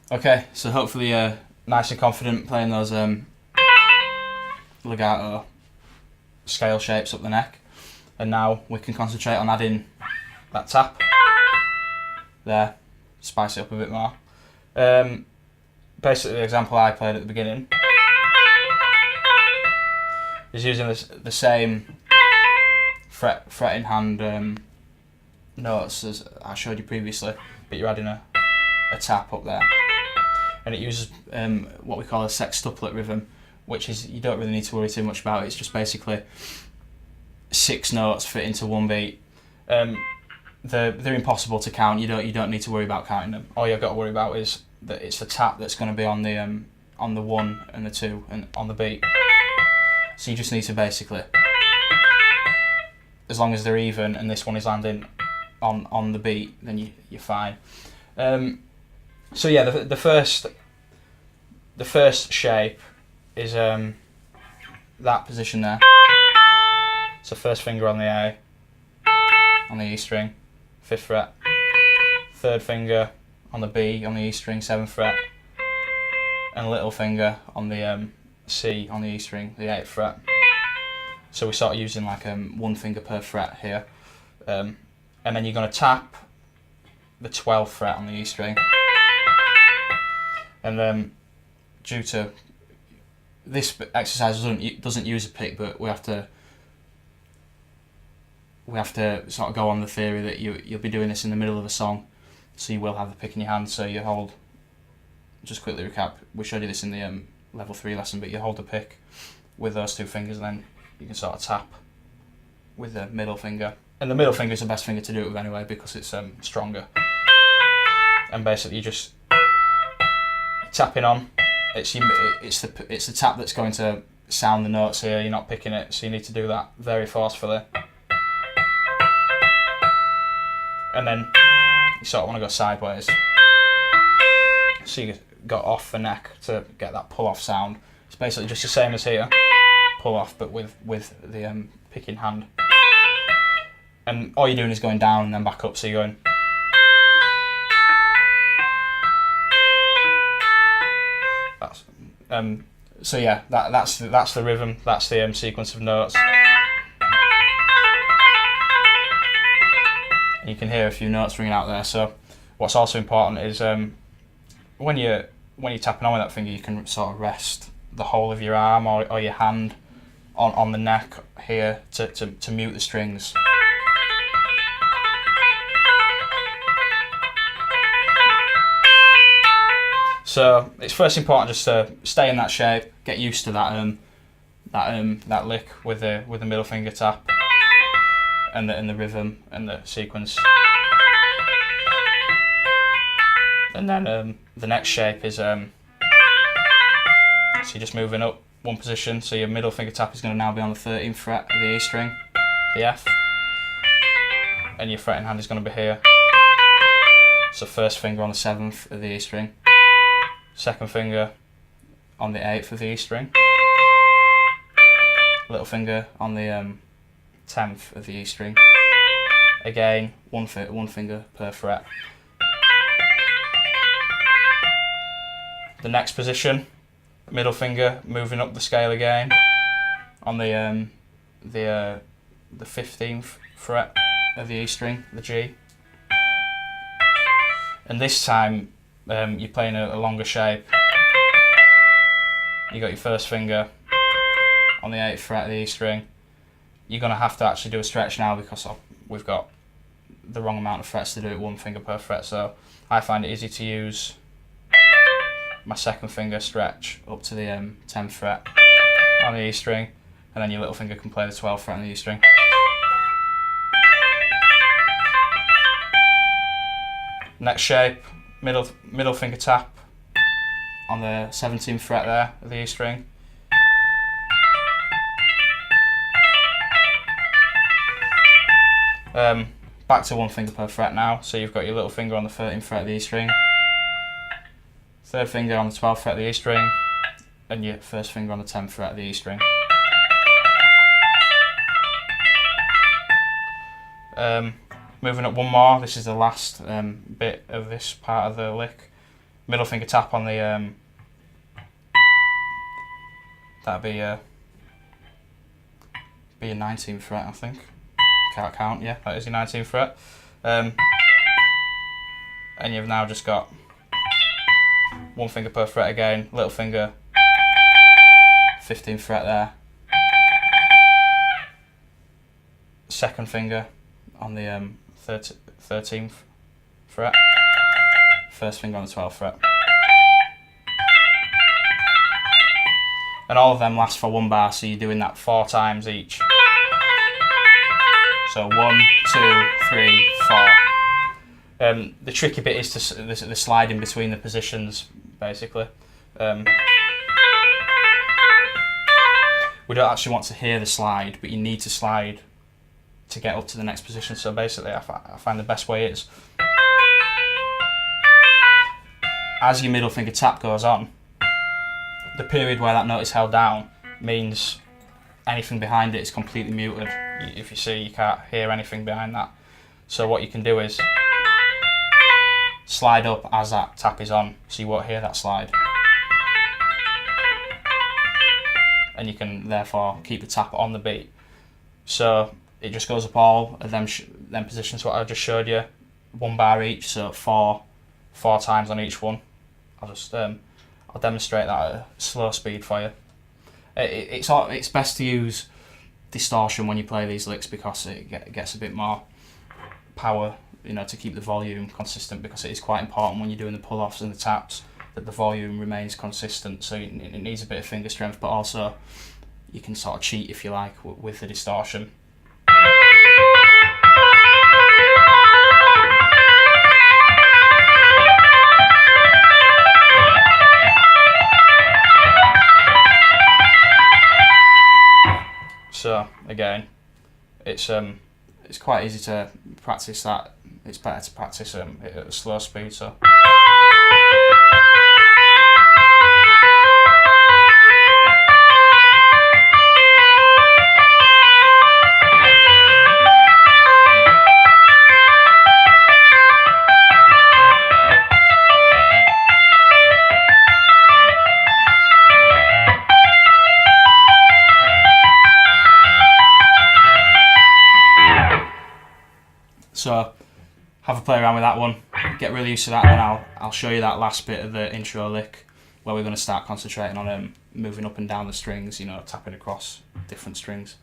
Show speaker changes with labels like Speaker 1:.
Speaker 1: Okay, so hopefully you're nice and confident playing those legato scale shapes up the neck. And now we can concentrate on adding that tap there, spice it up a bit more. Basically the example I played at the beginning is using the same fret in hand notes as I showed you previously, but you're adding a tap up there. And it uses what we call a sextuplet rhythm, which is, you don't really need to worry too much about. It's just basically 6 notes fit into one beat. They're impossible to count. You don't need to worry about counting them. All you've got to worry about is that it's the tap that's going to be on the 1 and the 2 and on the beat. So you just need to basically, as long as they're even and this one is landing on the beat, then you're fine. So yeah, the first shape is that position there. So first finger on the A, on the E string, 5th fret. Third finger on the B, on the E string, 7th fret. And little finger on the C, on the E string, the 8th fret. So we're sort of using like 1 finger per fret here. And then you're going to tap the 12th fret on the E string. And then, due to this exercise doesn't use a pick, but we have to sort of go on the theory that you'll be doing this in the middle of a song, so you will have the pick in your hand. So you hold, just quickly recap, we showed you this in the level 3 lesson, but you hold the pick with those 2 fingers, and then you can sort of tap with the middle finger. And the middle finger is the best finger to do it with anyway, because it's stronger. And basically you just tapping on. It's the tap that's going to sound the notes here. You're not picking it, so you need to do that very forcefully. And then you sort of want to go sideways. So you got off the neck to get that pull off sound. It's basically just the same as here, pull off, but with the pick in hand. And all you're doing is going down and then back up. So you're going. So yeah, that's the rhythm. That's the sequence of notes. And you can hear a few notes ringing out there. So what's also important is when you're tapping on with that finger, you can sort of rest the whole of your arm or your hand on the neck here to mute the strings. So it's first important just to stay in that shape, get used to that lick with the middle finger tap and the rhythm and the sequence. And then the next shape is so you're just moving up 1 position. So your middle finger tap is going to now be on the 13th fret of the E string, the F, and your fretting hand is going to be here. So first finger on the 7th of the E string. Second finger on the 8th of the E string. Little finger on the 10th of the E string. Again, one finger per fret. The next position, middle finger moving up the scale again on the 15th fret of the E string, the G. And this time you're playing a longer shape. You got your first finger on the 8th fret of the E string. You're going to have to actually do a stretch now because we've got the wrong amount of frets to do it 1 finger per fret. So I find it easy to use my second finger stretch up to the 10th fret on the E string, and then your little finger can play the 12th fret on the E string. Next shape, middle finger tap on the 17th fret there of the E string. Back to 1 finger per fret now, so you've got your little finger on the 13th fret of the E string, third finger on the 12th fret of the E string, and your first finger on the 10th fret of the E string. Moving up 1 more, this is the last bit of this part of the lick. middle finger tap on the that'd be a 19th fret, I think. Can't count. Yeah, that is your 19th fret. And you've now just got one finger per fret again, little finger, 15th fret there, second finger on the 13th fret, first finger on the 12th fret. And all of them last for 1 bar, so you're doing that 4 times each. So 1, 2, 3, 4. The tricky bit is the sliding between the positions, basically. We don't actually want to hear the slide, but you need to slide to get up to the next position. So basically, I find the best way is, as your middle finger tap goes on, the period where that note is held down means anything behind it is completely muted. If you see, you can't hear anything behind that. So what you can do is slide up as that tap is on, so you won't hear that slide. And you can therefore keep the tap on the beat. So it just goes up all of them positions what I just showed you, 1 bar each, so 4 times on each one. I'll demonstrate that at a slow speed for you. It's best to use distortion when you play these licks because it gets a bit more power, to keep the volume consistent, because it is quite important when you're doing the pull-offs and the taps that the volume remains consistent. So it needs a bit of finger strength, but also you can sort of cheat, if you like, with the distortion. So again, it's quite easy to practice that. It's better to practice it at a slow speed. So. So have a play around with that one, get really used to that, and then I'll show you that last bit of the intro lick where we're going to start concentrating on moving up and down the strings, tapping across different strings.